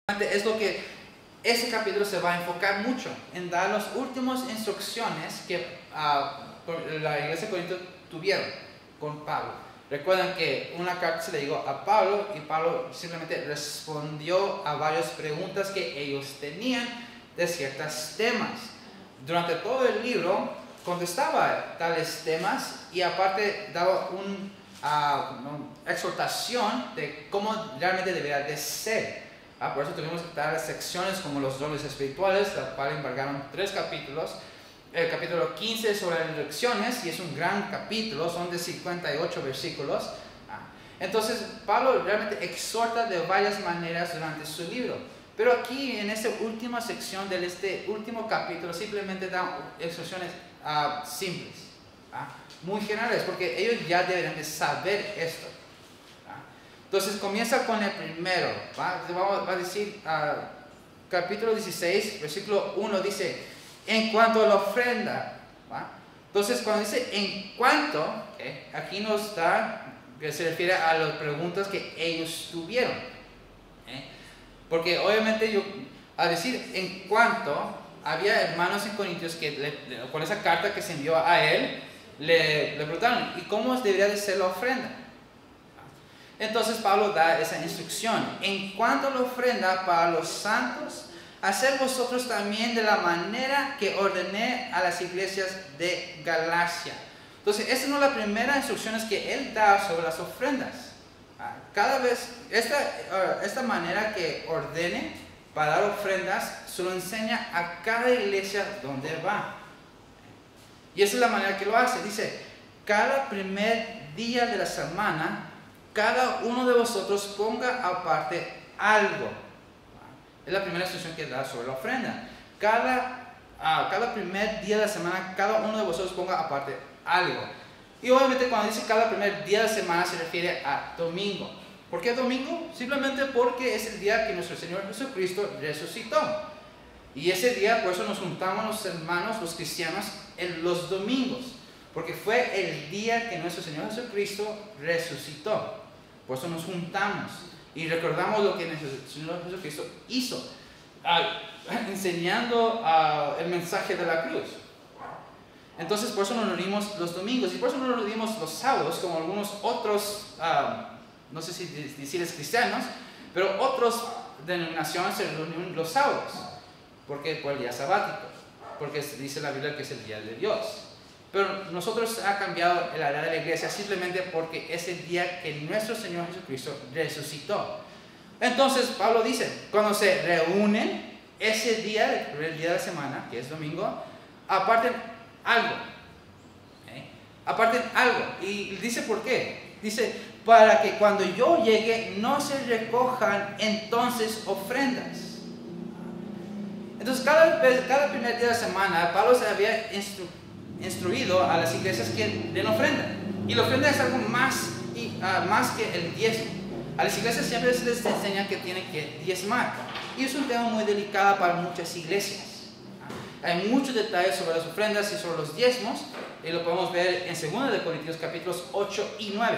Es lo que ese capítulo se va a enfocar mucho, en dar las últimas instrucciones que la iglesia de Corinto tuvieron con Pablo. Recuerdan que una carta se le llegó a Pablo y Pablo simplemente respondió a varias preguntas que ellos tenían de ciertos temas. Durante todo el libro contestaba tales temas y aparte daba una exhortación de cómo realmente debería de ser. Por eso tuvimos tales secciones como los dones espirituales, la cual embargaron 3 capítulos. El capítulo 15 sobre las elecciones, y es un gran capítulo, son de 58 versículos. Entonces, Pablo realmente exhorta de varias maneras durante su libro. Pero aquí, en esta última sección de este último capítulo, simplemente da exhortaciones simples, muy generales, porque ellos ya deberían de saber esto. Entonces comienza con el primero, va a decir, capítulo 16, versículo 1 dice, en cuanto a la ofrenda. Entonces cuando dice en cuanto, aquí nos da, que se refiere a las preguntas que ellos tuvieron. Porque obviamente a decir en cuanto, había hermanos en Corintios que con esa carta que se envió a él, le preguntaron, ¿y cómo debería de ser la ofrenda? Entonces Pablo da esa instrucción. En cuanto a la ofrenda para los santos, haced vosotros también de la manera que ordené a las iglesias de Galacia. Entonces, esta no es la primera instrucción que él da sobre las ofrendas. Cada vez, esta manera que ordene para dar ofrendas, se lo enseña a cada iglesia donde va. Y esa es la manera que lo hace. Dice, cada primer día de la semana, cada uno de vosotros ponga aparte algo. Es la primera instrucción que da sobre la ofrenda. Cada primer día de la semana, cada uno de vosotros ponga aparte algo. Y obviamente cuando dice cada primer día de la semana se refiere a domingo. ¿Por qué domingo? Simplemente porque es el día que nuestro Señor Jesucristo resucitó. Y ese día, por eso nos juntamos los hermanos, los cristianos, en los domingos. Porque fue el día que nuestro Señor Jesucristo resucitó. Por eso nos juntamos y recordamos lo que nuestro Señor Jesucristo hizo, enseñando el mensaje de la cruz. Entonces, por eso nos reunimos los domingos y por eso no nos reunimos los sábados, como algunos otros, no sé si decirles cristianos, pero otras denominaciones se reúnen los sábados, porque por el día sabático, porque dice la Biblia que es el día de Dios. Pero nosotros ha cambiado la edad de la iglesia simplemente porque es el día que nuestro Señor Jesucristo resucitó. Entonces Pablo dice, cuando se reúnen ese día, el día de la semana, que es domingo, aparten algo. Aparten algo. Y dice por qué. Dice, para que cuando yo llegue no se recojan entonces ofrendas. Entonces cada primer día de la semana Pablo se había instruido a las iglesias que den ofrenda. Y la ofrenda es algo más que el diezmo. A las iglesias siempre se les enseña que tienen que diezmar. Y es un tema muy delicado para muchas iglesias. Hay muchos detalles sobre las ofrendas y sobre los diezmos. Y lo podemos ver en 2 de Corintios capítulos 8 y 9.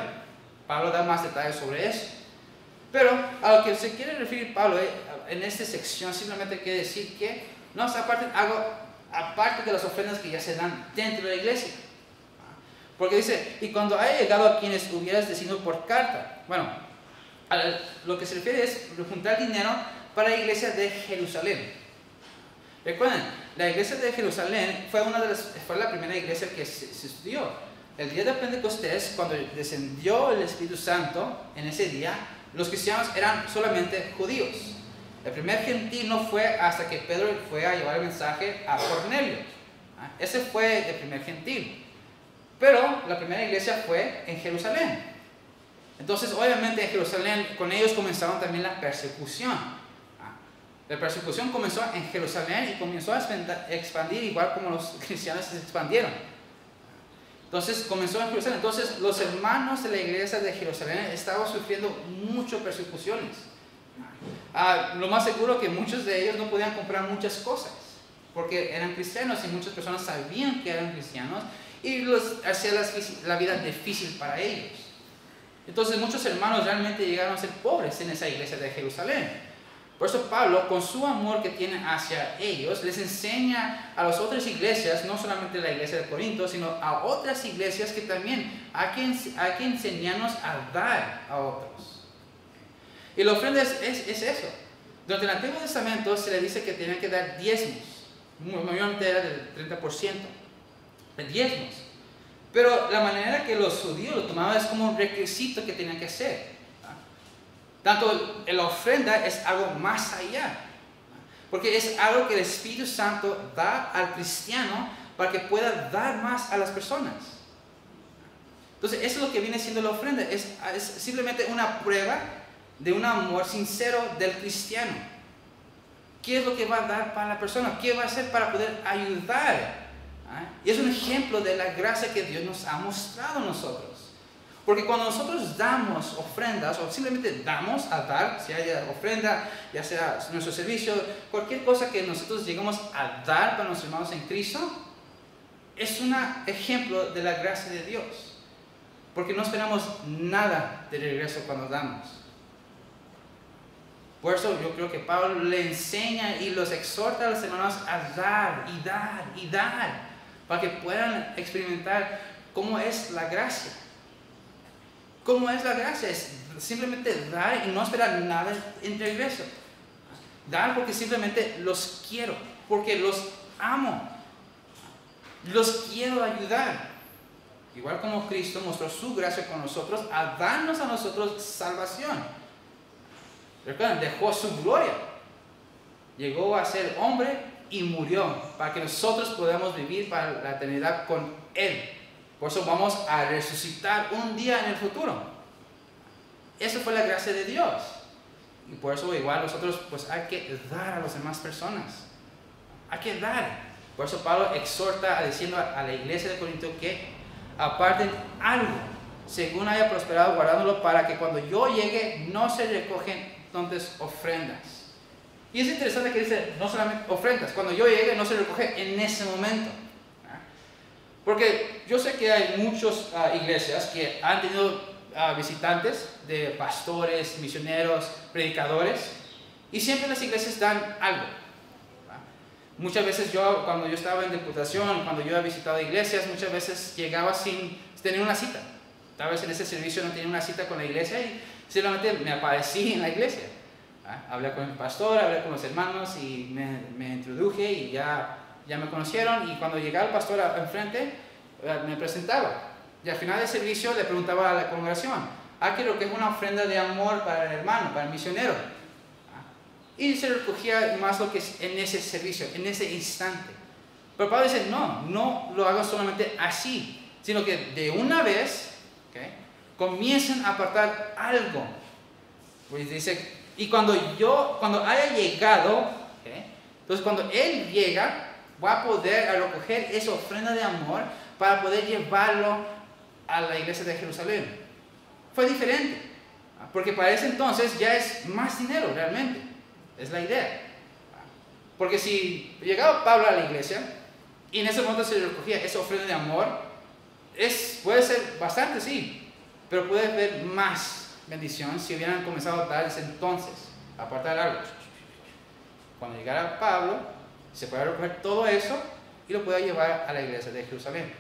Pablo da más detalles sobre eso. Pero a lo que se quiere referir Pablo en esta sección simplemente quiere decir que no se aparten algo aparte de las ofrendas que ya se dan dentro de la iglesia. Porque dice, y cuando haya llegado a quienes hubieras decidido por carta. Bueno, lo que se refiere es juntar dinero para la iglesia de Jerusalén. Recuerden, la iglesia de Jerusalén fue la primera iglesia que se estudió. El día de Pentecostés, cuando descendió el Espíritu Santo, en ese día, los cristianos eran solamente judíos. El primer gentil no fue hasta que Pedro fue a llevar el mensaje a Cornelio. Ese fue el primer gentil. Pero la primera iglesia fue en Jerusalén. Entonces, obviamente, en Jerusalén, con ellos comenzaron también la persecución. La persecución comenzó en Jerusalén y comenzó a expandir igual como los cristianos se expandieron. Entonces, comenzó en Jerusalén. Entonces, los hermanos de la iglesia de Jerusalén estaban sufriendo muchas persecuciones. Lo más seguro que muchos de ellos no podían comprar muchas cosas porque eran cristianos y muchas personas sabían que eran cristianos y hacía la vida difícil para ellos. Entonces muchos hermanos realmente llegaron a ser pobres en esa iglesia de Jerusalén. Por eso Pablo, con su amor que tiene hacia ellos, les enseña a las otras iglesias, no solamente la iglesia de Corinto, sino a otras iglesias que también hay que enseñarnos a dar a otros. Y la ofrenda es eso. Durante el Antiguo Testamento se le dice que tenían que dar diezmos. Mayormente era del 30%. De diezmos. Pero la manera que los judíos lo tomaban es como un requisito que tenían que hacer. Tanto la ofrenda es algo más allá. Porque es algo que el Espíritu Santo da al cristiano para que pueda dar más a las personas. Entonces, eso es lo que viene siendo la ofrenda. Es simplemente una prueba de un amor sincero del cristiano. ¿Qué es lo que va a dar para la persona? ¿Qué va a hacer para poder ayudar? Y es un ejemplo de la gracia que Dios nos ha mostrado a nosotros. Porque cuando nosotros damos ofrendas, o simplemente damos a dar, si haya ofrenda, ya sea nuestro servicio, cualquier cosa que nosotros llegamos a dar para nuestros hermanos en Cristo, es un ejemplo de la gracia de Dios. Porque no esperamos nada de regreso cuando damos. Por eso yo creo que Pablo le enseña y los exhorta a los hermanos a dar y dar y dar, para que puedan experimentar cómo es la gracia. ¿Cómo es la gracia? Es simplemente dar y no esperar nada en regreso. Dar porque simplemente los quiero, porque los amo. Los quiero ayudar. Igual como Cristo mostró su gracia con nosotros, a darnos a nosotros salvación. Recuerden, dejó su gloria. Llegó a ser hombre y murió para que nosotros podamos vivir para la eternidad con Él. Por eso vamos a resucitar un día en el futuro. Eso fue la gracia de Dios. Y por eso igual nosotros pues hay que dar a las demás personas. Hay que dar. Por eso Pablo exhorta diciendo a la iglesia de Corinto que aparten algo según haya prosperado guardándolo para que cuando yo llegue no se recogen entonces ofrendas. Y es interesante que dice no solamente ofrendas, cuando yo llegue no se recoge en ese momento. Porque yo sé que hay muchas iglesias que han tenido visitantes de pastores, misioneros, predicadores, y siempre las iglesias dan algo. Muchas veces cuando yo estaba en diputación, cuando yo he visitado iglesias, muchas veces llegaba sin tener una cita. Tal vez en ese servicio no tenía una cita con la iglesia y simplemente me aparecí en la iglesia. Hablé con el pastor, hablé con los hermanos y me introduje y ya me conocieron. Y cuando llegaba el pastor enfrente, me presentaba. Y al final del servicio le preguntaba a la congregación, creo que es una ofrenda de amor para el hermano, para el misionero. Y se recogía más lo que es en ese servicio, en ese instante. Pero Pablo dice, no lo hagan solamente así, sino que de una vez, comiencen a apartar algo. Pues dice, y cuando haya llegado, entonces cuando Él llega, va a poder recoger esa ofrenda de amor para poder llevarlo a la iglesia de Jerusalén. Fue diferente, porque para ese entonces ya es más dinero realmente. Es la idea. Porque si llegaba Pablo a la iglesia y en ese momento se recogía esa ofrenda de amor, puede ser bastante, sí, pero puede haber más bendición si hubieran comenzado a dar ese entonces, a apartar algo. Cuando llegara Pablo, se puede recoger todo eso y lo puede llevar a la iglesia de Jerusalén.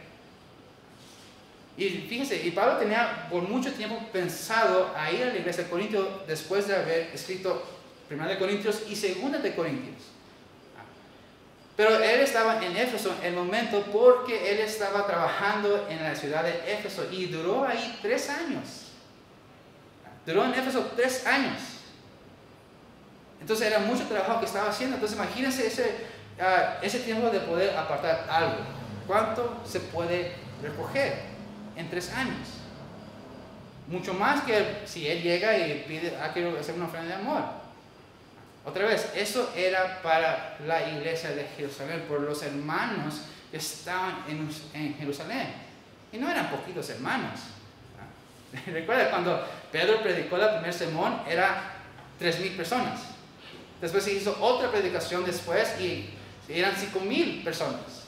Y fíjense, y Pablo tenía por mucho tiempo pensado a ir a la iglesia de Corinto después de haber escrito 1 de Corintios y 2 de Corintios. Pero él estaba en Éfeso en el momento porque él estaba trabajando en la ciudad de Éfeso y duró ahí 3 años. Duró en Éfeso 3 años. Entonces era mucho trabajo que estaba haciendo. Entonces imagínense ese tiempo de poder apartar algo. ¿Cuánto se puede recoger en 3 años? Mucho más que si él llega y pide, quiero hacer una ofrenda de amor. Otra vez, eso era para la iglesia de Jerusalén, por los hermanos que estaban en Jerusalén. Y no eran poquitos hermanos. Recuerda, cuando Pedro predicó el primer sermón, era 3,000 personas. Después se hizo otra predicación después y eran 5,000 personas.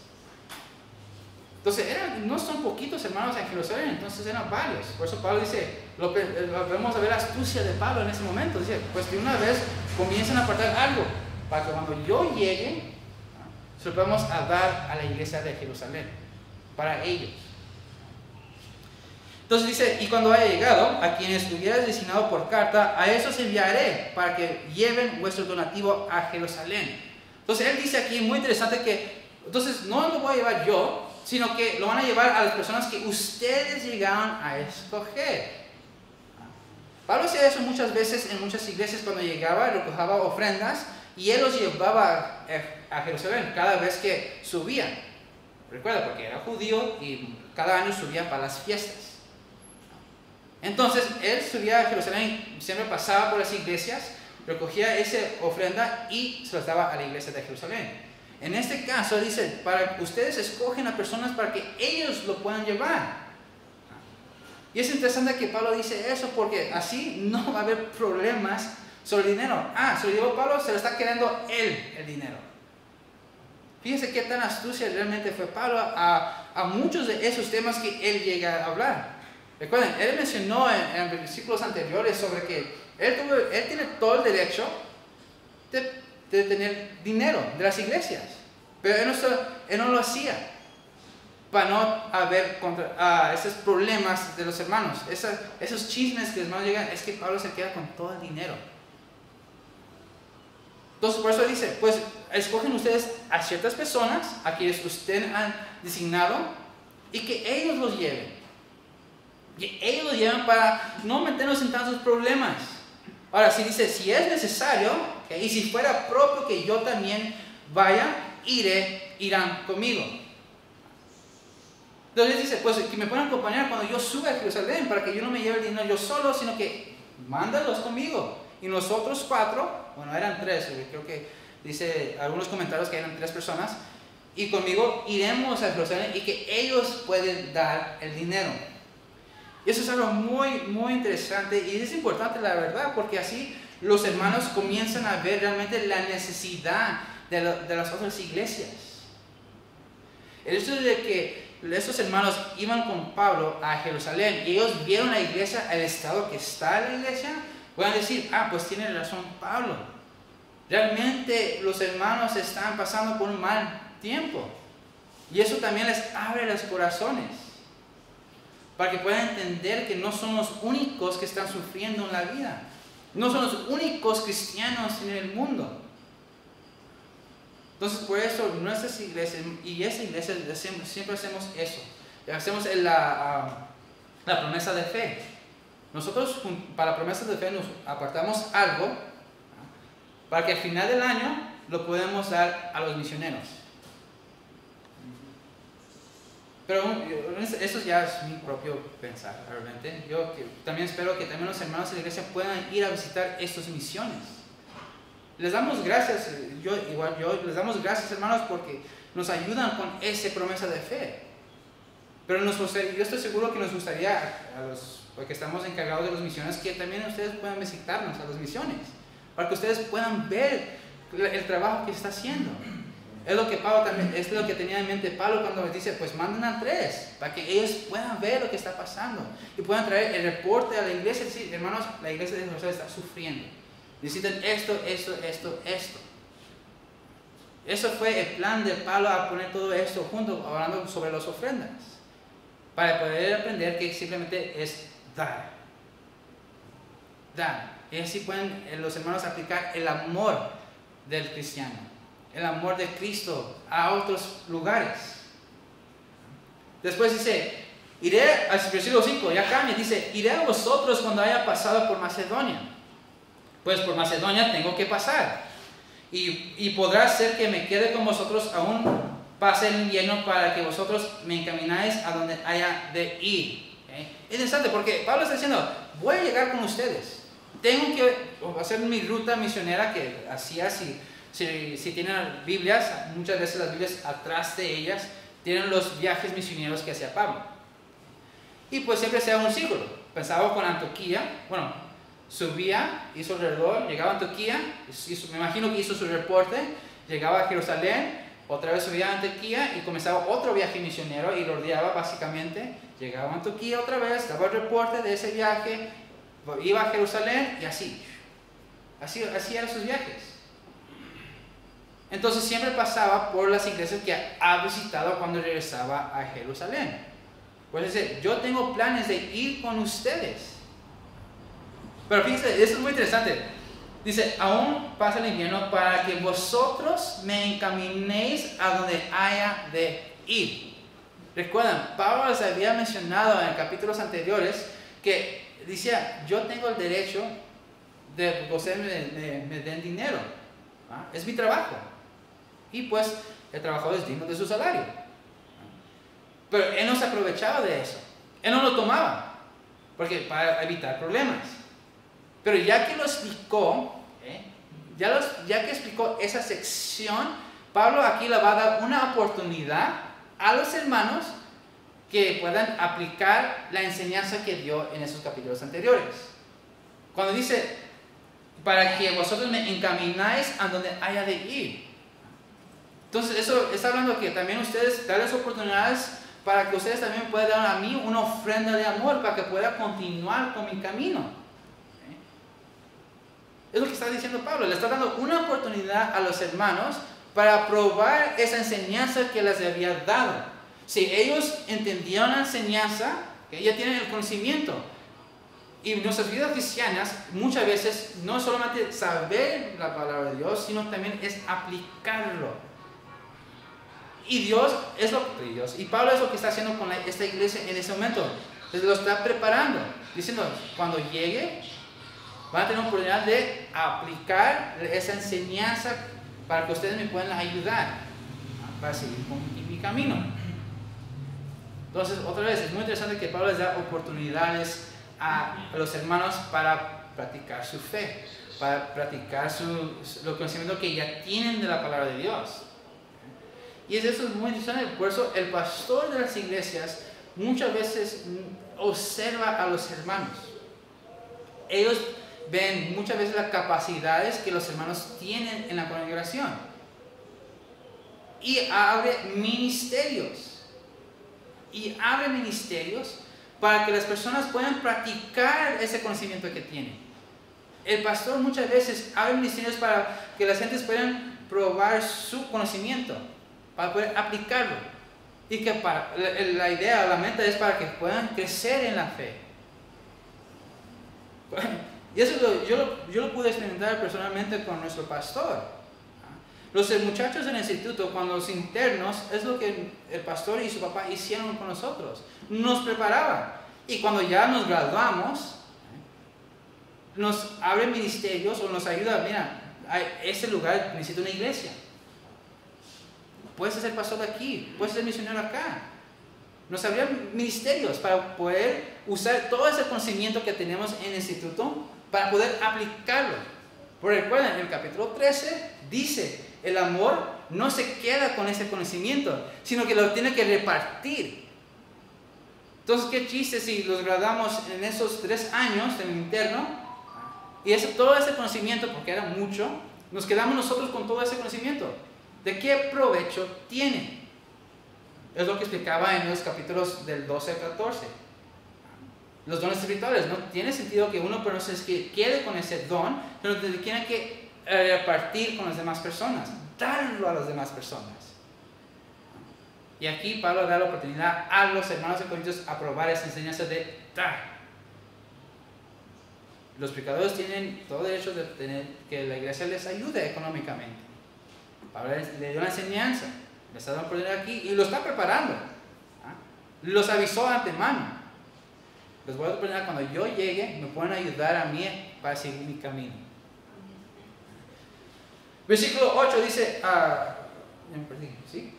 Entonces, no son poquitos hermanos en Jerusalén, entonces eran varios. Por eso Pablo dice, vamos a ver la astucia de Pablo en ese momento. Dice, pues de una vez comiencen a apartar algo, para que cuando yo llegue, se lo podamos a dar a la iglesia de Jerusalén, para ellos. Entonces dice, y cuando haya llegado, a quienes hubieras designado por carta, a esos enviaré, para que lleven vuestro donativo a Jerusalén. Entonces él dice aquí, muy interesante, que entonces no lo voy a llevar yo, sino que lo van a llevar a las personas que ustedes llegaron a escoger. Pablo hacía eso muchas veces en muchas iglesias cuando llegaba, recogía ofrendas y él los llevaba a Jerusalén cada vez que subían. Recuerda, porque era judío y cada año subía para las fiestas. Entonces él subía a Jerusalén, siempre pasaba por las iglesias, recogía esa ofrenda y se las daba a la iglesia de Jerusalén. En este caso dice, para que ustedes escogen a personas para que ellos lo puedan llevar. Y es interesante que Pablo dice eso porque así no va a haber problemas sobre el dinero. Se lo llevó Pablo, se lo está quedando él el dinero. Fíjense qué tan astucia realmente fue Pablo a muchos de esos temas que él llega a hablar. Recuerden, él mencionó en versículos anteriores sobre que él tiene todo el derecho de tener dinero de las iglesias, pero él no lo hacía para no haber esos problemas de los hermanos, esos chismes que los hermanos llegan. Es que Pablo se queda con todo el dinero. Entonces por eso dice, pues escogen ustedes a ciertas personas a quienes ustedes han designado y que ellos los lleven, para no meternos en tantos problemas. Ahora, si dice, si es necesario, y si fuera propio que yo también vaya, irán conmigo. Entonces dice, pues que me puedan acompañar cuando yo suba a Jerusalén, para que yo no me lleve el dinero yo solo, sino que mándalos conmigo. Y nosotros 4, bueno, eran 3, creo que dice algunos comentarios que eran 3 personas, y conmigo iremos a Jerusalén y que ellos pueden dar el dinero. Y eso es algo muy, muy interesante y es importante, la verdad, porque así los hermanos comienzan a ver realmente la necesidad de las otras iglesias. El hecho de que estos hermanos iban con Pablo a Jerusalén y ellos vieron la iglesia, el estado que está la iglesia, pueden decir, pues tiene razón Pablo. Realmente los hermanos están pasando por un mal tiempo. Y eso también les abre los corazones, para que puedan entender que no son los únicos que están sufriendo en la vida. No son los únicos cristianos en el mundo. Entonces por eso nuestras iglesias y esta iglesia siempre hacemos eso. Hacemos la promesa de fe. Nosotros para la promesa de fe nos apartamos algo para que al final del año lo podamos dar a los misioneros. Pero eso ya es mi propio pensar, realmente. Yo también espero que también los hermanos de la iglesia puedan ir a visitar estas misiones. Les damos gracias, les damos gracias, hermanos, porque nos ayudan con esa promesa de fe. Pero yo estoy seguro que nos gustaría, porque estamos encargados de las misiones, que también ustedes puedan visitarnos a las misiones, para que ustedes puedan ver el trabajo que está haciendo. Es lo que Pablo también, es lo que tenía en mente Pablo cuando les dice, pues manden a 3, para que ellos puedan ver lo que está pasando y puedan traer el reporte a la iglesia y decir, hermanos, la iglesia de Jerusalén está sufriendo, necesitan esto. Eso fue el plan de Pablo a poner todo esto junto, hablando sobre las ofrendas, para poder aprender que simplemente es dar. Y así pueden los hermanos aplicar el amor del cristiano, el amor de Cristo a otros lugares. Después dice, versículo 5, ya cambia, dice, iré a vosotros cuando haya pasado por Macedonia. Pues por Macedonia tengo que pasar. Y podrá ser que me quede con vosotros aún pase el invierno, para que vosotros me encamináis a donde haya de ir. ¿Okay? Es interesante porque Pablo está diciendo, voy a llegar con ustedes. Tengo que hacer mi ruta misionera que hacía si tienen Biblias, muchas veces las Biblias atrás de ellas tienen los viajes misioneros que hacía Pablo. Y pues siempre hacía un círculo. Pensaba con Antioquía, subía, hizo alrededor, llegaba a Antioquía, me imagino que hizo su reporte, llegaba a Jerusalén, otra vez subía a Antioquía y comenzaba otro viaje misionero y lo rodeaba básicamente. Llegaba a Antioquía otra vez, daba el reporte de ese viaje, iba a Jerusalén y así eran sus viajes. Entonces siempre pasaba por las iglesias que ha visitado cuando regresaba a Jerusalén. Pues dice, yo tengo planes de ir con ustedes. Pero fíjense, esto es muy interesante. Dice, aún pasa el invierno para que vosotros me encaminéis a donde haya de ir. Recuerdan, Pablo les había mencionado en capítulos anteriores que decía, yo tengo el derecho de que ustedes me den dinero. ¿Ah? Es mi trabajo. Y pues el trabajador es digno de su salario. Pero él no se aprovechaba de eso. Él no lo tomaba. Porque para evitar problemas. Pero ya que lo explicó, ya que explicó esa sección, Pablo aquí le va a dar una oportunidad a los hermanos que puedan aplicar la enseñanza que dio en esos capítulos anteriores. Cuando dice, para que vosotros me encamináis a donde haya de ir. Entonces eso está hablando que también ustedes darles oportunidades para que ustedes también puedan dar a mí una ofrenda de amor para que pueda continuar con mi camino. Es lo que está diciendo Pablo. Le está dando una oportunidad a los hermanos para probar esa enseñanza que les había dado. Si ellos entendieron la enseñanza, que ya tienen el conocimiento. Y nuestras vidas cristianas muchas veces no es solamente saber la palabra de Dios, sino también es aplicarlo. Y y Pablo es lo que está haciendo con esta iglesia en ese momento. Entonces lo está preparando, diciendo, cuando llegue, van a tener la oportunidad de aplicar esa enseñanza para que ustedes me puedan ayudar para seguir con mi camino. Entonces, otra vez, es muy interesante que Pablo les da oportunidades a los hermanos para practicar su fe, para practicar los conocimientos que ya tienen de la palabra de Dios. Y eso es muy interesante. Por eso el pastor de las iglesias muchas veces observa a los hermanos. Ellos ven muchas veces las capacidades que los hermanos tienen en la congregación. Y abre ministerios. Para que las personas puedan practicar ese conocimiento que tienen. El pastor muchas veces abre ministerios para que las gentes puedan probar su conocimiento, para poder aplicarlo. Y que la idea, la meta es para que puedan crecer en la fe. Y eso yo lo pude experimentar personalmente con nuestro pastor. Los muchachos del instituto, cuando los internos, es lo que el pastor y su papá hicieron con nosotros. Nos preparaban. Y cuando ya nos graduamos, nos abren ministerios o nos ayudan. Mira, ese lugar necesita una iglesia. Puedes ser pastor de aquí, puedes ser misionero acá. Nos abrían ministerios para poder usar todo ese conocimiento que tenemos en el instituto para poder aplicarlo. Porque recuerden, en el capítulo 13 dice, el amor no se queda con ese conocimiento, sino que lo tiene que repartir. Entonces, qué chiste si los graduamos en esos 3 años en el interno, y todo ese conocimiento, porque era mucho, nos quedamos nosotros con todo ese conocimiento. ¿De qué provecho tiene? Es lo que explicaba en los capítulos del 12 al 14. Los dones espirituales, no tiene sentido que uno pero se quede con ese don, pero tiene que repartir con las demás personas, darlo a las demás personas. Y aquí Pablo da la oportunidad a los hermanos de Corintios a probar esa enseñanza de dar. Los predicadores tienen todo derecho de tener que la iglesia les ayude económicamente. Pablo le dio la enseñanza, le está dando la oportunidad aquí y lo está preparando. Los avisó de antemano. Les voy a dar la oportunidad cuando yo llegue, me pueden ayudar a mí para seguir mi camino. Versículo 8 dice, ya me perdí, ¿sí?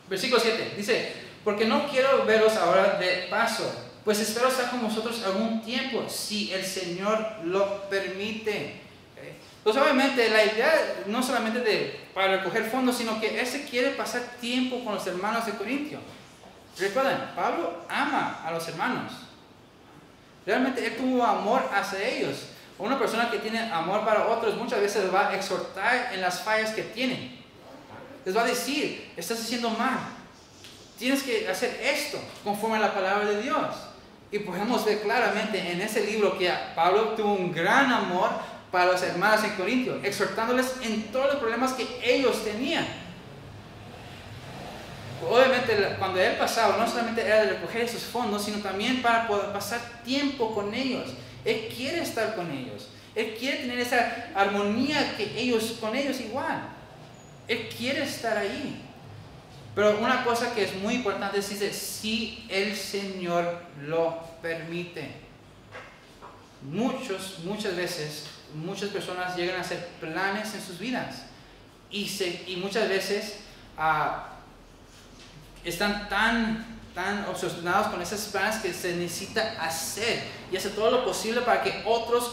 Versículo 7 dice, porque no quiero veros ahora de paso, pues espero estar con vosotros algún tiempo, si el Señor lo permite. Entonces obviamente la idea no solamente para recoger fondos, sino que Él se quiere pasar tiempo con los hermanos de Corintio. Recuerden, Pablo ama a los hermanos. Realmente Él tuvo amor hacia ellos. Una persona que tiene amor para otros muchas veces va a exhortar en las fallas que tienen. Les va a decir, estás haciendo mal. Tienes que hacer esto conforme a la palabra de Dios. Y podemos ver claramente en ese libro que Pablo tuvo un gran amor para los hermanos en Corintios, exhortándoles en todos los problemas que ellos tenían. Obviamente, cuando él pasaba, no solamente era de recoger esos fondos, sino también para poder pasar tiempo con ellos. Él quiere estar con ellos. Él quiere tener esa armonía con ellos igual. Él quiere estar ahí. Pero una cosa que es muy importante es decir, si el Señor lo permite. Muchas veces, muchas personas llegan a hacer planes en sus vidas. Y muchas veces están tan obsesionados con esos planes que se necesita hacer. Y hacer todo lo posible para que otros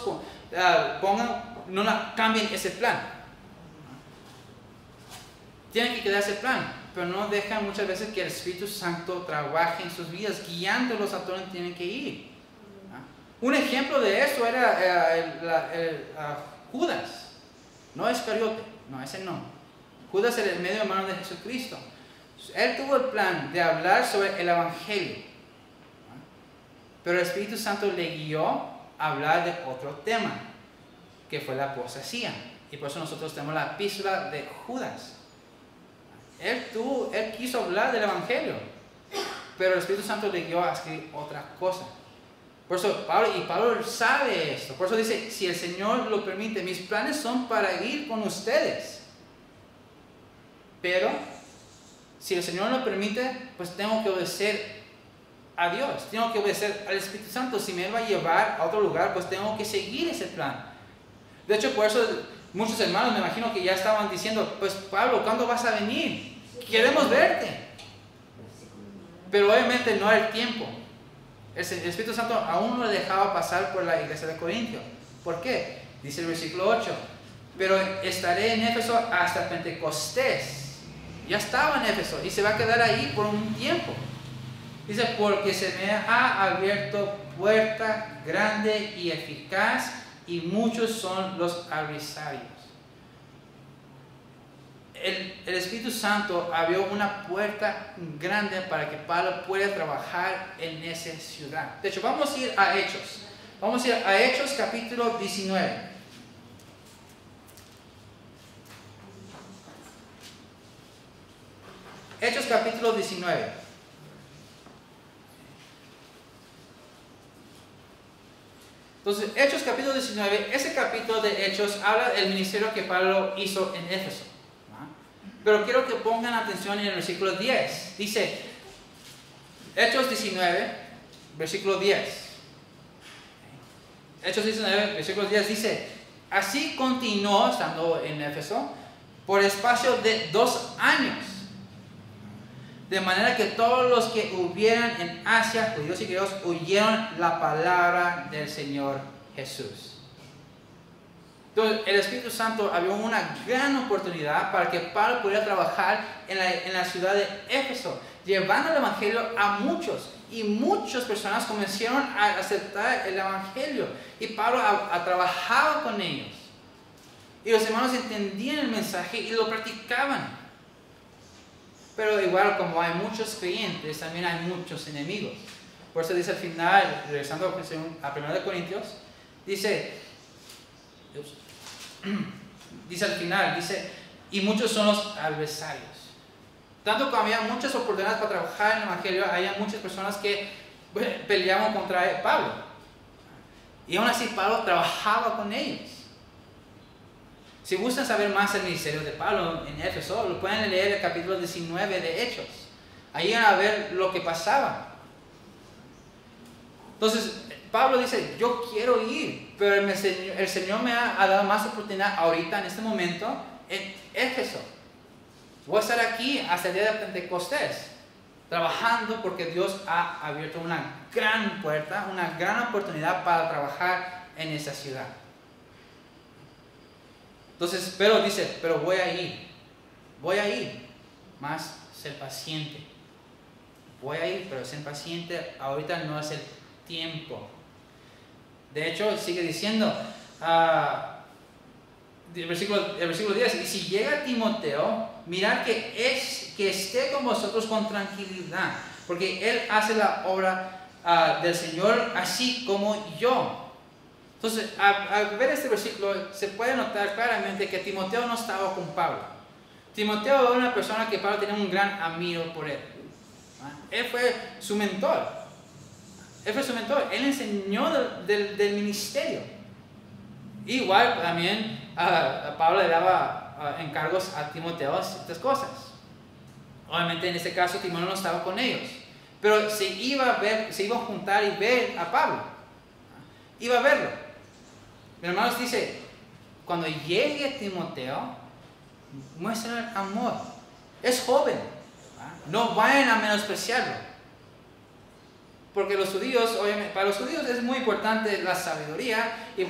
cambien ese plan. Tienen que quedar ese plan. Pero no dejan muchas veces que el Espíritu Santo trabaje en sus vidas, guiándolos a donde tienen que ir. Un ejemplo de eso era Judas, no Iscariote, no, ese no. Judas era el medio hermano de Jesucristo. Él tuvo el plan de hablar sobre el Evangelio, pero el Espíritu Santo le guió a hablar de otro tema, que fue la apostasía. Y por eso nosotros tenemos la epístola de Judas. Él quiso hablar del Evangelio, pero el Espíritu Santo le guió a escribir otra cosa. Por eso Pablo sabe esto. Por eso dice, si el Señor lo permite, mis planes son para ir con ustedes. Pero, si el Señor lo permite, pues tengo que obedecer a Dios. Tengo que obedecer al Espíritu Santo. Si me va a llevar a otro lugar, pues tengo que seguir ese plan. De hecho, por eso muchos hermanos me imagino que ya estaban diciendo, pues Pablo, ¿cuándo vas a venir? Queremos verte. Pero obviamente no era el tiempo. El Espíritu Santo aún no le dejaba pasar por la iglesia de Corintios. ¿Por qué? Dice el versículo 8. Pero estaré en Éfeso hasta Pentecostés. Ya estaba en Éfeso y se va a quedar ahí por un tiempo. Dice, porque se me ha abierto puerta grande y eficaz y muchos son los adversarios. El Espíritu Santo abrió una puerta grande para que Pablo pueda trabajar en esa ciudad. De hecho, vamos a ir a Hechos. Vamos a ir a Hechos capítulo 19. Hechos capítulo 19. Entonces, Hechos capítulo 19, ese capítulo de Hechos habla del ministerio que Pablo hizo en Éfeso. Pero quiero que pongan atención en el versículo 10. Dice, Hechos 19, versículo 10. Hechos 19, versículo 10 dice, así continuó, estando en Éfeso, por espacio de 2 años. De manera que todos los que hubieran en Asia, judíos y griegos, oyeron la palabra del Señor Jesús. Entonces, el Espíritu Santo abrió una gran oportunidad para que Pablo pudiera trabajar en la ciudad de Éfeso, llevando el Evangelio a muchos. Y muchas personas comenzaron a aceptar el Evangelio. Y Pablo trabajaba con ellos. Y los hermanos entendían el mensaje y lo practicaban. Pero igual, como hay muchos creyentes, también hay muchos enemigos. Por eso dice al final, regresando a 1 Corintios, dice al final, y muchos son los adversarios. Tanto como había muchas oportunidades para trabajar en el Evangelio, había muchas personas que peleaban contra Pablo. Y aún así Pablo trabajaba con ellos. Si gustan saber más del ministerio de Pablo en Éfeso, lo pueden leer el capítulo 19 de Hechos. Ahí van a ver lo que pasaba. Entonces, Pablo dice, yo quiero ir, pero el Señor me ha dado más oportunidad ahorita, en este momento, en Éfeso. Voy a estar aquí hasta el día de Pentecostés, trabajando porque Dios ha abierto una gran puerta, una gran oportunidad para trabajar en esa ciudad. Entonces, pero voy a ir, más ser paciente. Voy a ir, pero ser paciente, ahorita no es el tiempo. De hecho, sigue diciendo, el versículo 10, y si llega Timoteo, mirad que esté con vosotros con tranquilidad, porque él hace la obra del Señor así como yo. Entonces, al ver este versículo, se puede notar claramente que Timoteo no estaba con Pablo. Timoteo era una persona que Pablo tenía un gran admiro por él. Él fue su mentor. Él enseñó del ministerio. Igual también Pablo le daba encargos a Timoteo a ciertas cosas. Obviamente en este caso Timoteo no estaba con ellos, pero se iba a juntar y ver a Pablo. Iba a verlo. Mi hermano dice, cuando llegue Timoteo, muestren amor. Es joven. No vayan a menospreciarlo. Porque los judíos, obviamente, para los judíos es muy importante la sabiduría, y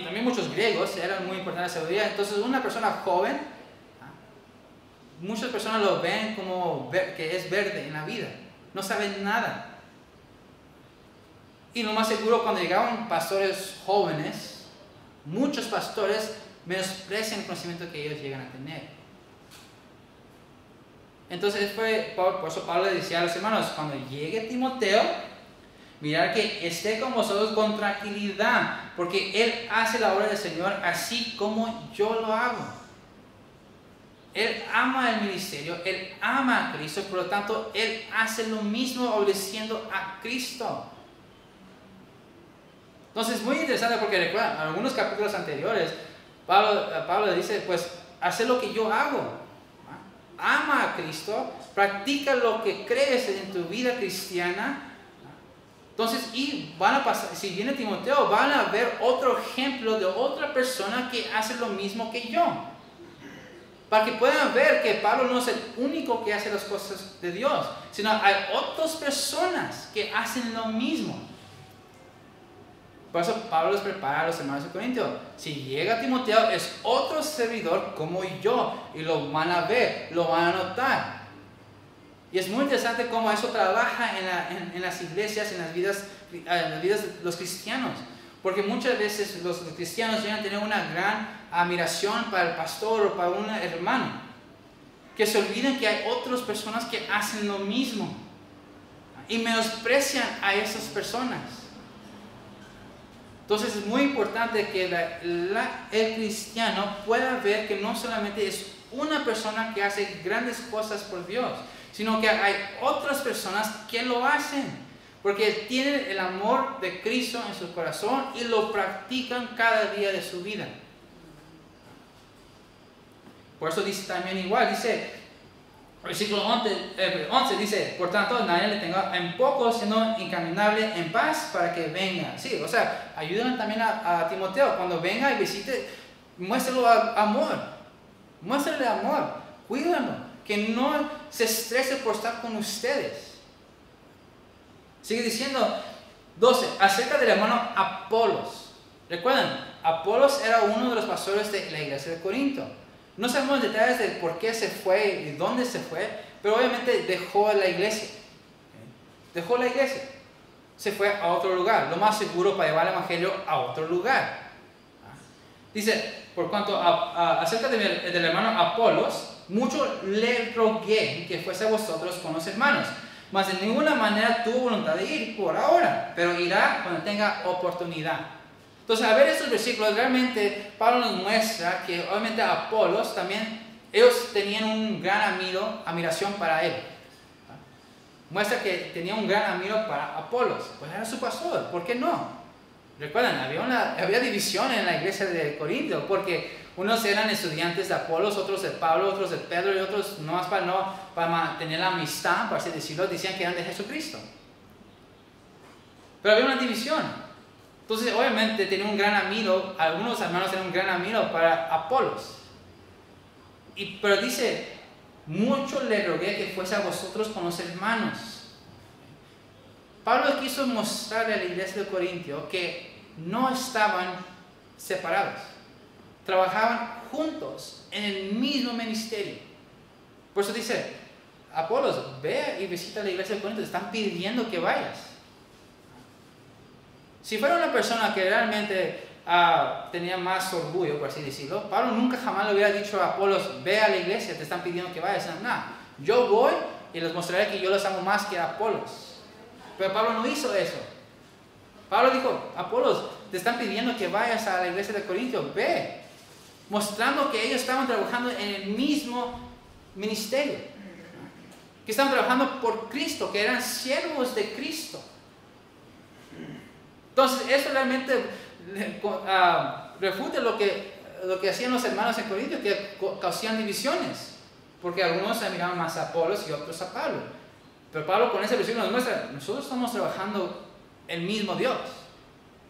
también muchos griegos eran muy importante la sabiduría. Entonces una persona joven, muchas personas lo ven como que es verde en la vida, no saben nada. Y lo más seguro, cuando llegaban pastores jóvenes, muchos pastores menosprecian el conocimiento que ellos llegan a tener. Entonces por eso Pablo le decía a los hermanos, cuando llegue Timoteo, mirad que esté con vosotros con tranquilidad, porque él hace la obra del Señor así como yo lo hago. Él ama el ministerio, él ama a Cristo, por lo tanto, él hace lo mismo obedeciendo a Cristo. Entonces es muy interesante porque recuerdan, en algunos capítulos anteriores, Pablo le dice, pues, hace lo que yo hago. Ama a Cristo, practica lo que crees en tu vida cristiana. Entonces, y van a pasar, si viene Timoteo, van a ver otro ejemplo de otra persona que hace lo mismo que yo. Para que puedan ver que Pablo no es el único que hace las cosas de Dios, sino hay otras personas que hacen lo mismo. Por eso Pablo les prepara a los hermanos de Corintios. Si llega Timoteo, es otro servidor como yo, y lo van a ver, lo van a notar. Y es muy interesante cómo eso trabaja en las iglesias, en las vidas de los cristianos. Porque muchas veces los cristianos llegan a tener una gran admiración para el pastor o para un hermano, que se olvidan que hay otras personas que hacen lo mismo y menosprecian a esas personas. Entonces es muy importante que el cristiano pueda ver que no solamente es una persona que hace grandes cosas por Dios, sino que hay otras personas que lo hacen, porque tienen el amor de Cristo en su corazón y lo practican cada día de su vida. Por eso dice también igual, dice, versículo 11 dice, por tanto, nadie le tenga en poco, sino encaminable en paz para que venga. Sí, o sea, ayuden también a Timoteo, cuando venga y visite, muéstralo amor, muéstrale amor, cuídalo, que no se estrese por estar con ustedes. Sigue diciendo, 12, acerca del hermano Apolos. Recuerden, Apolos era uno de los pastores de la iglesia de Corinto. No sabemos detalles de por qué se fue y dónde se fue, pero obviamente dejó la iglesia. Dejó la iglesia. Se fue a otro lugar, lo más seguro para llevar el evangelio a otro lugar. Dice, por cuanto acerca del hermano Apolos, mucho le rogué que fuese a vosotros con los hermanos, mas de ninguna manera tuvo voluntad de ir por ahora, pero irá cuando tenga oportunidad. Entonces, al ver estos versículos, realmente Pablo nos muestra que obviamente Apolos también, ellos tenían un gran admiración para él. Muestra que tenía un gran admiro para Apolos, pues era su pastor, ¿por qué no? Recuerdan, había división en la iglesia de Corinto, porque unos eran estudiantes de Apolos, otros de Pablo, otros de Pedro, y otros nomás para mantener la amistad, por así decirlo, decían que eran de Jesucristo. Pero había una división. Entonces, obviamente, tenía un gran admiro, algunos hermanos tenían un gran admiro para Apolos. Pero dice, mucho le rogué que fuese a vosotros con los hermanos. Pablo quiso mostrarle a la iglesia de Corintio que no estaban separados. Trabajaban juntos en el mismo ministerio. Por eso dice, Apolos, ve y visita la iglesia de Corinto, te están pidiendo que vayas. Si fuera una persona que realmente tenía más orgullo, por así decirlo. Pablo nunca jamás le hubiera dicho a Apolos, ve a la iglesia, te están pidiendo que vayas. No, yo voy y les mostraré que yo los amo más que a Apolos. Pero Pablo no hizo eso. Pablo dijo, Apolos, te están pidiendo que vayas a la iglesia de Corintios, ve. Mostrando que ellos estaban trabajando en el mismo ministerio. Que estaban trabajando por Cristo, que eran siervos de Cristo. Entonces, eso realmente refuta lo que hacían los hermanos en Corintios, que causaban divisiones. Porque algunos se miraban más a Apolos y otros a Pablo. Pero Pablo con ese versículo nos muestra, nosotros estamos trabajando el mismo Dios.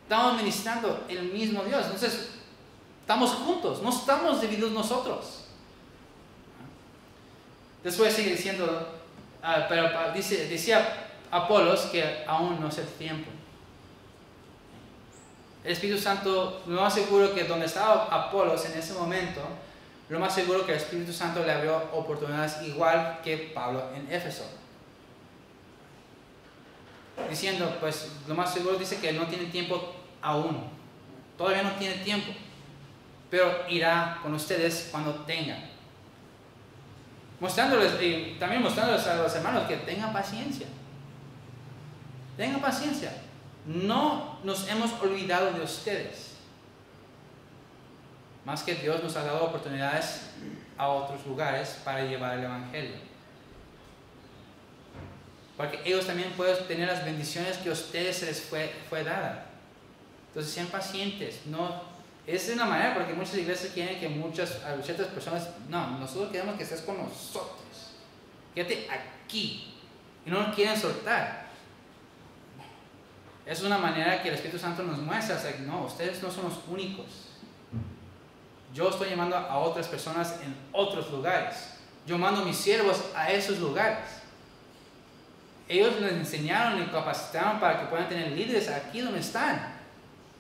Estamos ministrando el mismo Dios. Entonces, estamos juntos, no estamos divididos nosotros. Después sigue diciendo, pero decía Apolos que aún no es el tiempo. El Espíritu Santo, lo más seguro que donde estaba Apolos en ese momento, lo más seguro que el Espíritu Santo le abrió oportunidades igual que Pablo en Éfeso. Diciendo, pues lo más seguro dice que no tiene tiempo aún. Todavía no tiene tiempo. Pero irá con ustedes cuando tenga. También mostrándoles a los hermanos que tengan paciencia. Tengan paciencia. No nos hemos olvidado de ustedes. Más que Dios nos ha dado oportunidades a otros lugares para llevar el Evangelio. Para que ellos también puedan tener las bendiciones que a ustedes se les fue dada. Entonces sean pacientes. Es de una manera, porque muchas iglesias quieren que a ciertas personas, no, nosotros queremos que estés con nosotros. Quédate aquí. Y no nos quieren soltar. Es una manera que el Espíritu Santo nos muestra, o sea, no, ustedes no son los únicos. Yo estoy llamando a otras personas en otros lugares. Yo mando a mis siervos a esos lugares. Ellos les enseñaron y capacitaron para que puedan tener líderes aquí donde están.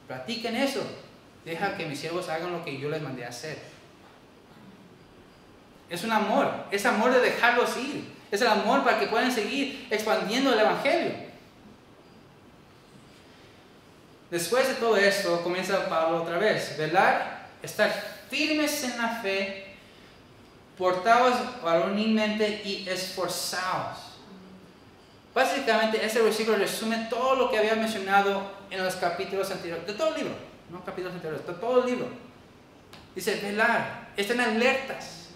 Practiquen eso. Deja que mis siervos hagan lo que yo les mandé a hacer. Es un amor. Es amor de dejarlos ir. Es el amor para que puedan seguir expandiendo el Evangelio. Después de todo esto, comienza Pablo otra vez. Velar, estar firmes en la fe, portaos varonilmente y esforzaos. Básicamente, este versículo resume todo lo que había mencionado en los capítulos anteriores, de todo el libro, no capítulos anteriores, de todo el libro. Dice, velar, estén alertas,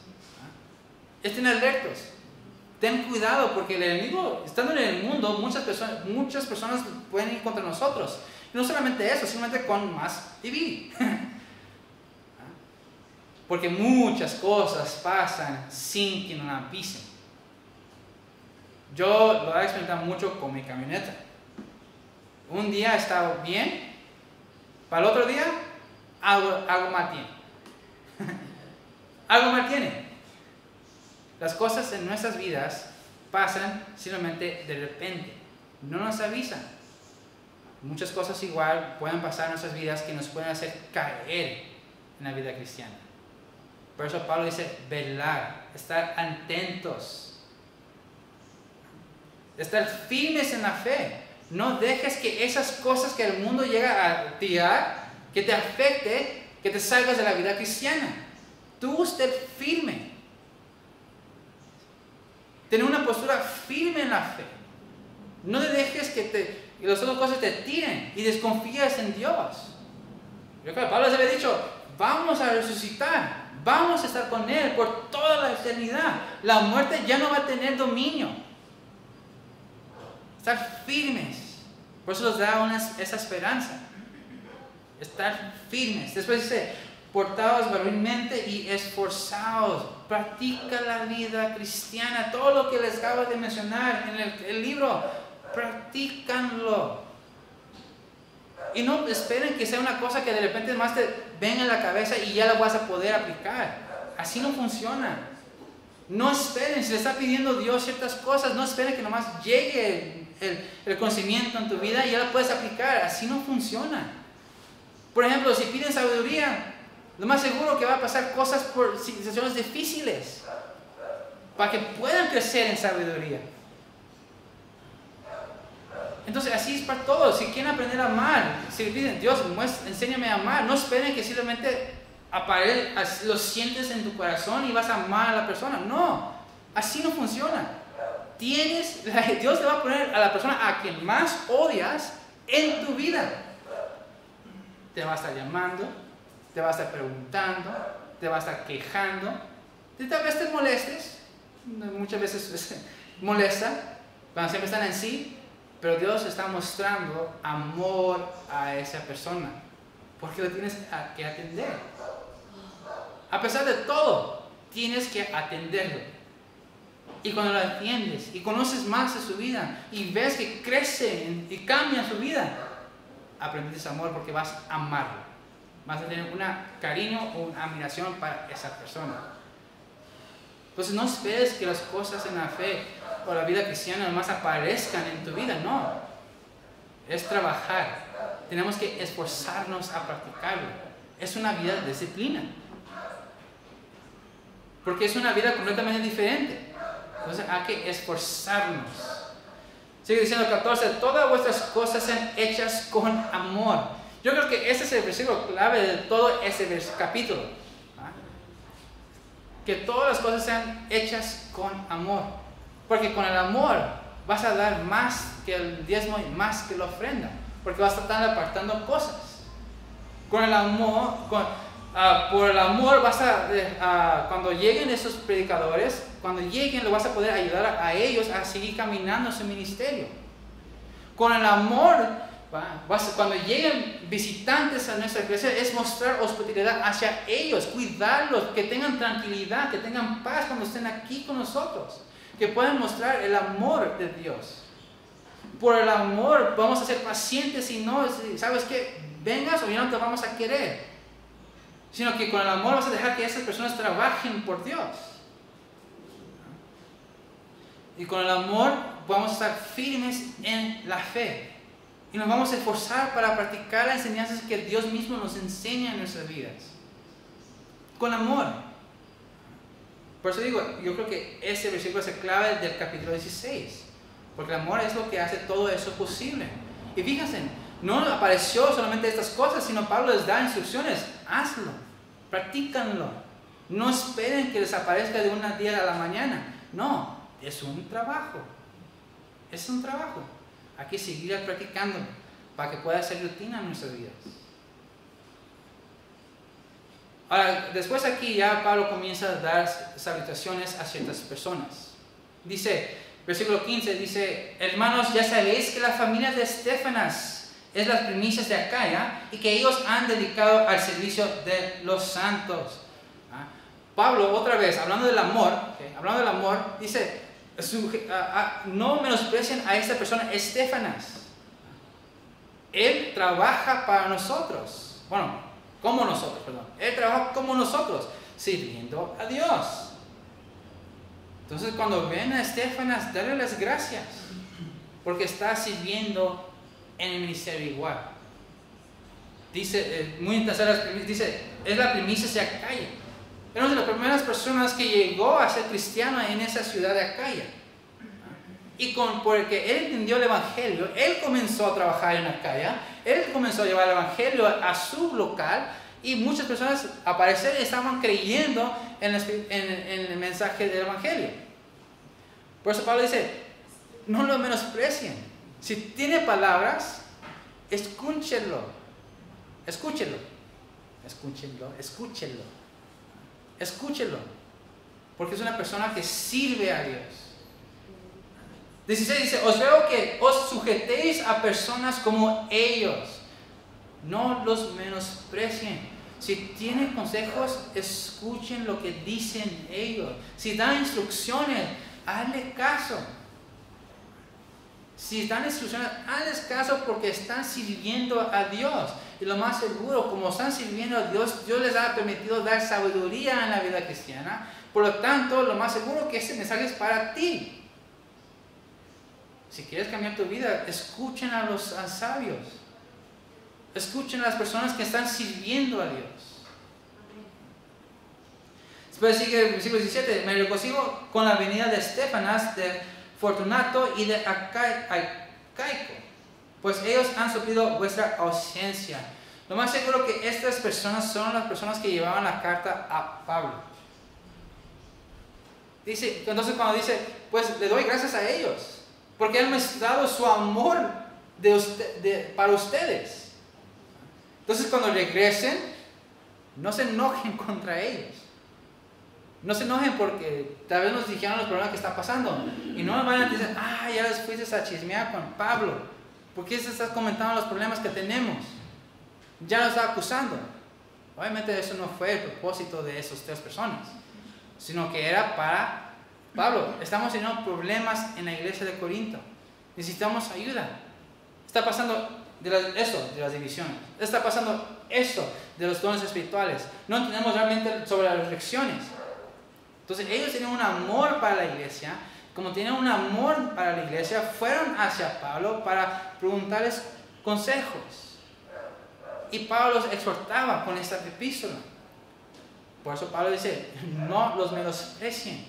estén alertos, ten cuidado, porque el enemigo, estando en el mundo, muchas personas pueden ir contra nosotros. Y no solamente eso, simplemente con más dividir. Porque muchas cosas pasan sin que nos avisen. Yo lo he experimentado mucho con mi camioneta. Un día estaba bien, para el otro día algo mal tiene. Algo mal tiene. Las cosas en nuestras vidas pasan simplemente de repente. No nos avisan. Muchas cosas igual pueden pasar en nuestras vidas que nos pueden hacer caer en la vida cristiana. Por eso Pablo dice velar, estar atentos, estar firmes en la fe. No dejes que esas cosas que el mundo llega a tirar, que te afecte, que te salgas de la vida cristiana. Tú estés firme. Tener una postura firme en la fe. No dejes que las otras cosas te tiren y desconfías en Dios. Yo creo que Pablo les había dicho, vamos a resucitar, vamos a estar con Él por toda la eternidad. La muerte ya no va a tener dominio. Estar firmes. Por eso nos da esa esperanza. Estar firmes. Después dice, portaos varonilmente y esforzaos. Practica la vida cristiana. Todo lo que les acabo de mencionar en el libro, practícanlo. Y no esperen que sea una cosa que de repente más te venga en la cabeza y ya la vas a poder aplicar. Así no funciona. No esperen, si le está pidiendo Dios ciertas cosas, no esperen que nomás llegue el conocimiento en tu vida y ya la puedes aplicar. Así no funciona. Por ejemplo, si piden sabiduría, lo más seguro que va a pasar cosas por situaciones difíciles para que puedan crecer en sabiduría. Entonces así es para todos. Si quieren aprender a amar, si le piden, Dios, enséñame a amar, no esperen que simplemente lo sientes en tu corazón y vas a amar a la persona. No, así no funciona. Dios te va a poner a la persona a quien más odias en tu vida. Te va a estar llamando, te va a estar preguntando, te va a estar quejando, tal vez te molestes, muchas veces molesta, cuando siempre están en sí, pero Dios está mostrando amor a esa persona, porque lo tienes que atender. A pesar de todo, tienes que atenderlo. Y cuando lo atiendes y conoces más de su vida y ves que crece y cambia su vida, aprendes amor porque vas a amarlo. Vas a tener un cariño o una admiración para esa persona. Entonces no esperes que las cosas en la fe o la vida cristiana nomás aparezcan en tu vida. No. Es trabajar. Tenemos que esforzarnos a practicarlo. Es una vida de disciplina. Porque es una vida completamente diferente. Entonces hay que esforzarnos. Sigue diciendo 14, todas vuestras cosas sean hechas con amor. Yo creo que ese es el versículo clave de todo ese capítulo. Que todas las cosas sean hechas con amor. Porque con el amor vas a dar más que el diezmo y más que la ofrenda. Porque vas a estar apartando cosas. Con el amor, por el amor vas cuando lleguen esos predicadores, cuando lleguen lo vas a poder ayudar a ellos a seguir caminando su ministerio. Con el amor, cuando lleguen visitantes a nuestra iglesia, es mostrar hospitalidad hacia ellos, cuidarlos, que tengan tranquilidad, que tengan paz cuando estén aquí con nosotros, que puedan mostrar el amor de Dios. Por el amor vamos a ser pacientes y no, ¿sabes qué? Vengas o ya no te vamos a querer. Sino que con el amor vas a dejar que esas personas trabajen por Dios. Y con el amor vamos a estar firmes en la fe. Y nos vamos a esforzar para practicar las enseñanzas que Dios mismo nos enseña en nuestras vidas. Con amor. Por eso digo, yo creo que ese versículo es la clave del capítulo 16. Porque el amor es lo que hace todo eso posible. Y fíjense, no apareció solamente estas cosas, sino Pablo les da instrucciones. Hazlo, practícanlo. No esperen que les aparezca de un día a la mañana. No, es un trabajo. Es un trabajo. Hay que seguir practicándolo para que pueda ser rutina en nuestras vidas. Ahora, después aquí ya Pablo comienza a dar salutaciones a ciertas personas. Dice, versículo 15, dice, hermanos, ya sabéis que la familia de Estéfanas es las primicias de Acaya y que ellos han dedicado al servicio de los santos. Pablo, otra vez, hablando del amor, dice, no menosprecien a esta persona, Estéfanas. Él trabaja para nosotros. Bueno, como nosotros, perdón. Él trabaja como nosotros, sirviendo a Dios. Entonces, cuando ven a Estéfanas, dale las gracias, porque está sirviendo en el ministerio igual. Dice, muy interesante, dice, es la primicia de Acaya. Era una de las primeras personas que llegó a ser cristiano en esa ciudad de Acaya. Y porque él entendió el evangelio, él comenzó a trabajar en Acaya, él comenzó a llevar el evangelio a su local, y muchas personas al parecer estaban creyendo en el mensaje del evangelio. Por eso Pablo dice, no lo menosprecien. Si tiene palabras, escúchenlo. Escúchenlo. Escúchenlo. Escúchenlo. Escúchenlo. Porque es una persona que sirve a Dios. 16 dice, os veo que os sujetéis a personas como ellos. No los menosprecien. Si tienen consejos, escuchen lo que dicen ellos. Si dan instrucciones, hazle caso. Si dan instrucciones, hazles caso porque están sirviendo a Dios. Y lo más seguro, como están sirviendo a Dios, Dios les ha permitido dar sabiduría en la vida cristiana. Por lo tanto, lo más seguro que este mensaje es para ti. Si quieres cambiar tu vida, escuchen a los sabios. Escuchen a las personas que están sirviendo a Dios. Después sigue el versículo 17. Me regocijo con la venida de Estéfanas, de Fortunato y de Acaico. pues ellos han suplido vuestra ausencia. Lo más seguro que estas personas son las personas que llevaban la carta a Pablo. Dice, entonces cuando dice, pues le doy gracias a ellos, porque han mostrado su amor para ustedes. Entonces cuando regresen, no se enojen contra ellos. No se enojen porque tal vez nos dijeron los problemas que están pasando. Y no nos vayan a decir, ya les fuiste a chismear con Pablo. ¿Por qué se estás comentando los problemas que tenemos? Ya lo está acusando. Obviamente eso no fue el propósito de esas 3 personas, sino que era para Pablo. Estamos teniendo problemas en la iglesia de Corinto. Necesitamos ayuda. Está pasando esto de las divisiones. Está pasando esto de los dones espirituales. No entendemos realmente sobre las lecciones. Entonces ellos tenían un amor para la iglesia. Como tenían un amor para la iglesia, fueron hacia Pablo para preguntarles consejos. Y Pablo los exhortaba con esta epístola. Por eso Pablo dice, no los menosprecien.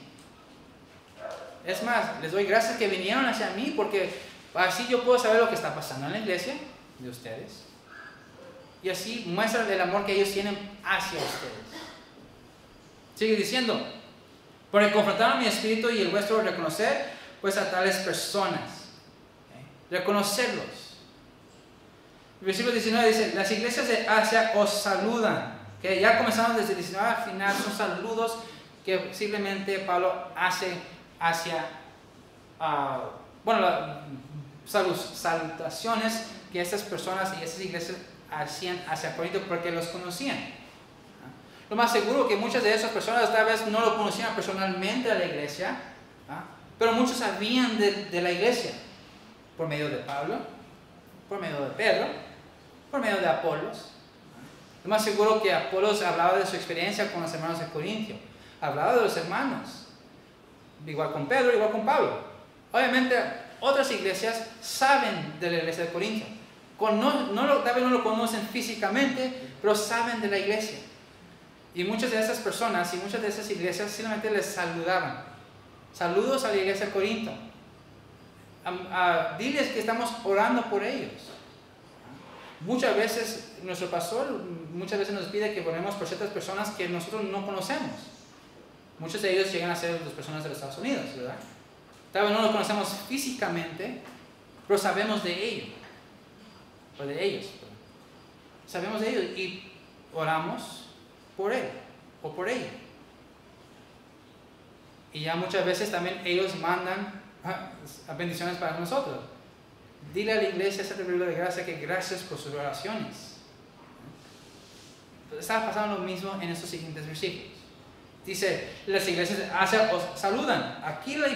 Es más, les doy gracias que vinieron hacia mí, porque así yo puedo saber lo que está pasando en la iglesia de ustedes. Y así muestran el amor que ellos tienen hacia ustedes. Sigue diciendo, porque confrontaron mi espíritu y el vuestro reconocer, pues a tales personas. Reconocerlos. El versículo 19 dice, las iglesias de Asia os saludan. Que ya comenzamos desde el 19 al final, son saludos que simplemente Pablo hace hacia, salutaciones que estas personas y estas iglesias hacían hacia Corinto porque los conocían. Lo más seguro que muchas de esas personas tal vez no lo conocían personalmente a la iglesia, pero muchos sabían de la iglesia por medio de Pablo, por medio de Pedro, por medio de Apolos. Lo más seguro que Apolos hablaba de su experiencia con los hermanos de Corintio, hablaba de los hermanos, igual con Pedro, igual con Pablo. Obviamente otras iglesias saben de la iglesia de Corintio, tal vez no lo conocen físicamente, pero saben de la iglesia. Y muchas de esas personas y muchas de esas iglesias simplemente les saludaban. Saludos a la iglesia de Corinto. Diles que estamos orando por ellos. Muchas veces nuestro pastor nos pide que oremos por ciertas personas que nosotros no conocemos. Muchos de ellos llegan a ser las personas de los Estados Unidos, ¿verdad? Tal vez no los conocemos físicamente, pero sabemos de ellos. O de ellos. Sabemos de ellos y oramos por él o por ella. Y ya muchas veces también ellos mandan bendiciones para nosotros. Dile a la iglesia, esa Biblia de gracia, que gracias por sus oraciones. Entonces, está pasando lo mismo en estos siguientes versículos. Dice, las iglesias de Asia os saludan. Aquí la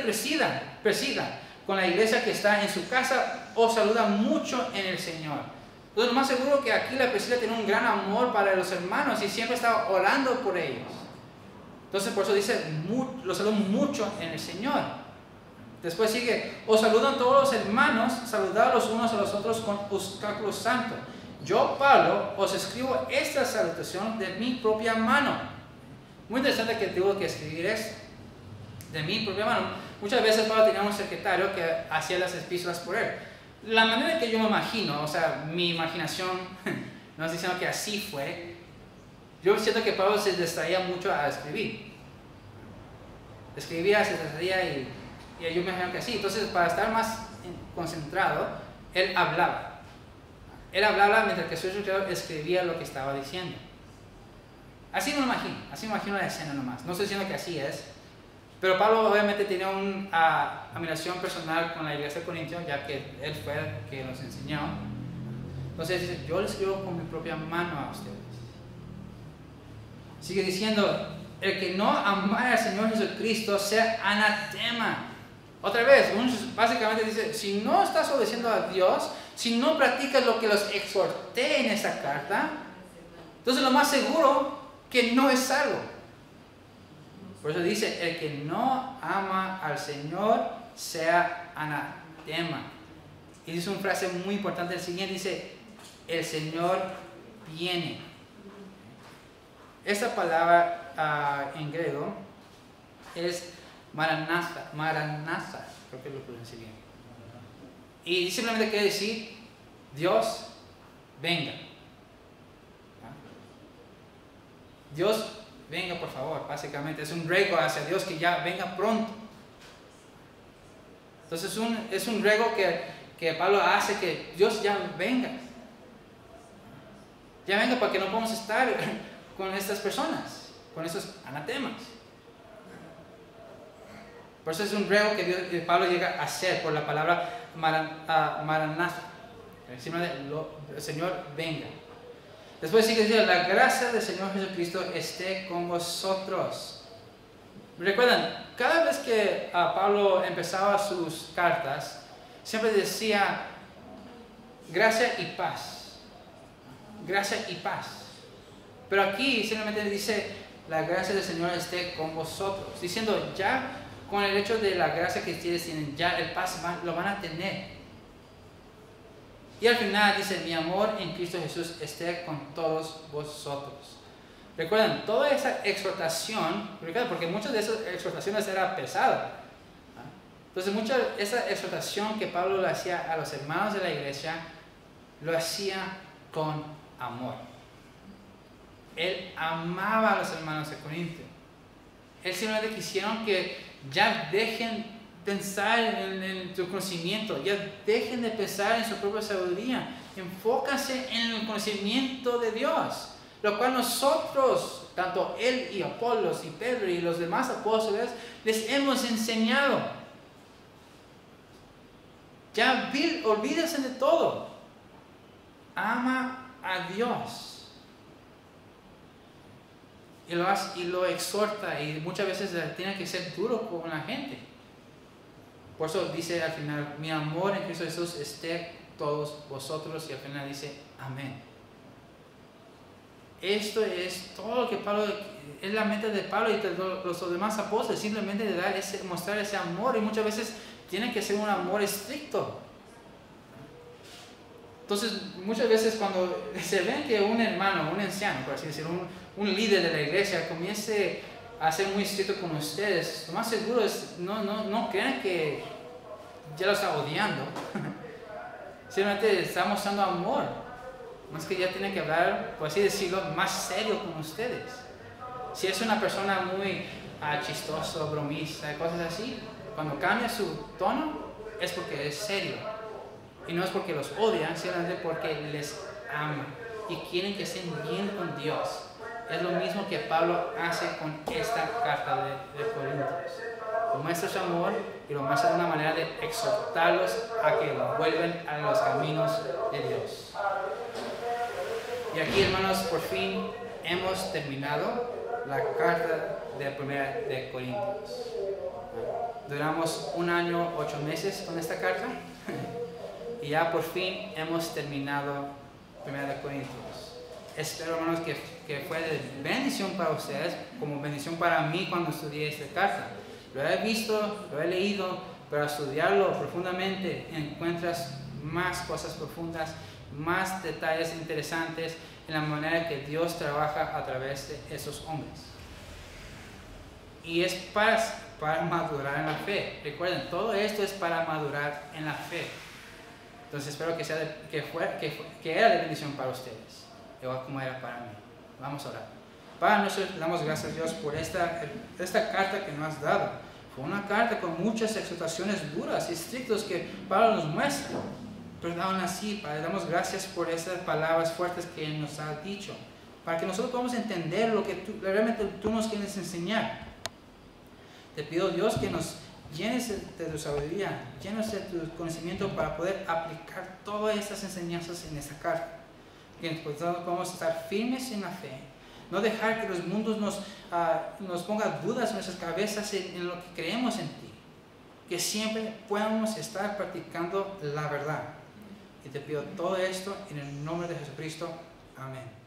presida con la iglesia que está en su casa, os saluda mucho en el Señor. Entonces, lo más seguro que aquí la presida tiene un gran amor para los hermanos y siempre está orando por ellos. Entonces, por eso dice, los saludan mucho en el Señor. Después sigue, os saludan todos los hermanos, saludad los unos a los otros con ósculo santo. Yo, Pablo, os escribo esta salutación de mi propia mano. Muy interesante que tuvo que escribir esto, de mi propia mano. Muchas veces Pablo tenía un secretario que hacía las epístolas por él. La manera que yo me imagino, o sea, mi imaginación, no estoy diciendo que así fue, yo siento que Pablo se distraía mucho a escribir. Escribía, se distraía y yo me imagino que así. Entonces, para estar más concentrado, él hablaba. Él hablaba mientras que su secretario escribía lo que estaba diciendo. Así me lo imagino, así me imagino la escena nomás. No estoy diciendo que así es, pero Pablo obviamente tenía una admiración personal con la iglesia de Corintio, ya que él fue el que nos enseñó. Entonces dice, yo le escribo con mi propia mano a ustedes. Sigue diciendo, el que no amara al Señor Jesucristo sea anatema. Otra vez, básicamente dice, si no estás obedeciendo a Dios, si no practicas lo que los exhorté en esa carta, entonces lo más seguro que no es salvo. Por eso dice, el que no ama al Señor sea anatema. Y dice una frase muy importante, el siguiente dice, el Señor viene. Esta palabra en griego es Maranatha, creo que lo pronuncié bien. Y simplemente quiere decir, Dios, venga. Dios, venga por favor. Básicamente es un ruego hacia Dios que ya venga pronto. Entonces es un ruego que Pablo hace que Dios ya venga. Ya venga para que no podamos estar con estas personas, con estos anatemas. Por eso es un ruego que Pablo llega a hacer por la palabra Maranatha. El Señor venga. Después sigue diciendo, la gracia del Señor Jesucristo esté con vosotros. Recuerdan, cada vez que Pablo empezaba sus cartas, siempre decía gracia y paz. Gracia y paz. Pero aquí simplemente dice, la gracia del Señor esté con vosotros. Diciendo, ya con el hecho de la gracia que ustedes tienen, ya el paz lo van a tener. Y al final dice, mi amor en Cristo Jesús esté con todos vosotros. Recuerden, toda esa exhortación, porque muchas de esas exhortaciones eran pesadas. Entonces, mucha de esa exhortación que Pablo le hacía a los hermanos de la iglesia, lo hacía con amor. Él amaba a los hermanos de Corinto. Él simplemente quisieron que ya dejen pensar en su conocimiento, ya dejen de pensar en su propia sabiduría, enfóquense en el conocimiento de Dios, lo cual nosotros, tanto él y Apolos y Pedro y los demás apóstoles, les hemos enseñado. Ya olvídense de todo, ama a Dios y lo exhorta, y muchas veces tiene que ser duro con la gente. Por eso dice al final, mi amor en Cristo Jesús esté todos vosotros, y al final dice, amén. Esto es todo lo que Pablo, es la meta de Pablo y de los demás apóstoles, simplemente de mostrar ese amor, y muchas veces tiene que ser un amor estricto. Entonces, muchas veces cuando se ven que un hermano, un anciano, por así decirlo, un líder de la iglesia comience a ser muy estricto con ustedes, lo más seguro es, no crean que ya lo está odiando. Simplemente está mostrando amor. Más que ya tiene que hablar, por así decirlo, más serio con ustedes. Si es una persona muy chistoso, bromista, cosas así, cuando cambia su tono es porque es serio. Y no es porque los odian, simplemente porque les ama y quieren que estén bien con Dios. Es lo mismo que Pablo hace con esta carta de Corintios. Lo muestra su amor y lo muestra de una manera de exhortarlos a que vuelvan a los caminos de Dios. Y aquí, hermanos, por fin hemos terminado la carta de Primera de Corintios. Duramos 1 año, 8 meses con esta carta. Y ya por fin hemos terminado Primera de Corintios. Espero, hermanos, que fue de bendición para ustedes, como bendición para mí cuando estudié esta carta. Lo he visto, lo he leído, pero al estudiarlo profundamente encuentras más cosas profundas, más detalles interesantes en la manera que Dios trabaja a través de esos hombres. Y es para madurar en la fe. Recuerden, todo esto es para madurar en la fe. Entonces espero que era de bendición para ustedes, igual como era para mí. Vamos a orar. Padre nuestro, le damos gracias a Dios por esta carta que nos has dado. Fue una carta con muchas exhortaciones duras y estrictas que Pablo nos muestra. Pero aún así, Padre, damos gracias por esas palabras fuertes que Él nos ha dicho, para que nosotros podamos entender lo que realmente tú nos quieres enseñar. Te pido, Dios, que nos llenes de tu sabiduría, llenes de tu conocimiento para poder aplicar todas estas enseñanzas en esta carta. Que podamos estar firmes en la fe, no dejar que los mundos nos pongan dudas en nuestras cabezas en lo que creemos en ti. Que siempre podamos estar practicando la verdad. Y te pido todo esto en el nombre de Jesucristo. Amén.